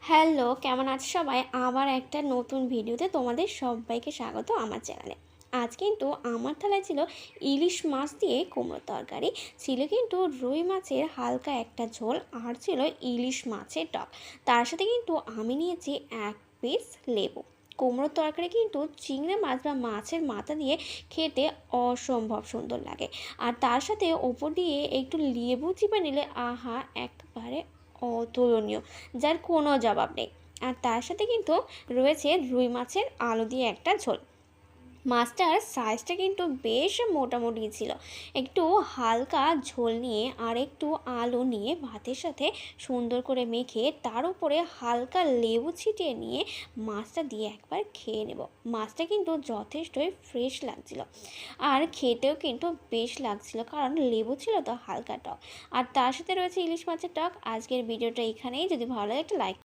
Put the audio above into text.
Hello, কেমন আছো সবাই? আবার একটা নতুন ভিডিওতে তোমাদের সবাইকে স্বাগত আমার চ্যানেলে। আজ কিন্তু আমার থালায় ছিল ইলিশ মাছ দিয়ে কুমড়োর তরকারি, ছিল কিন্তু রুই মাছের হালকা একটা ঝোল, আর ছিল ইলিশ মাছের টক। তার সাথে কিন্তু আমি নিয়েছি 1 পিস লেবু। কুমড়োর তরকারি কিন্তু চিংড়ি মাছ বা মাছের মাথা দিয়ে খেতে অসম্ভব সুন্দর লাগে। আর তার সাথে ওপর দিয়ে একটু লেবু চিপে নিলে আহা, একবারে অতুলনীয়, যার কোনো জবাব নেই। আর তার সাথে কিন্তু রয়েছে রুই মাছের আলু দিয়ে একটা ঝোল। মাছটার সাইজটা কিন্তু বেশ মোটামুটি ছিল। একটু হালকা ঝোল নিয়ে আর একটু আলু নিয়ে ভাতের সাথে সুন্দর করে মেখে তার উপরে হালকা লেবু ছিটিয়ে নিয়ে মাছটা দিয়ে একবার খেয়ে নেব। মাছটা কিন্তু যথেষ্টই ফ্রেশ লাগছিল, আর খেতেও কিন্তু বেশ লাগছিল, কারণ লেবু ছিল তো হালকা টক। আর তার সাথে রয়েছে ইলিশ মাছের টক। আজকের ভিডিওটা এখানেই, যদি ভালো লাগে একটা লাইক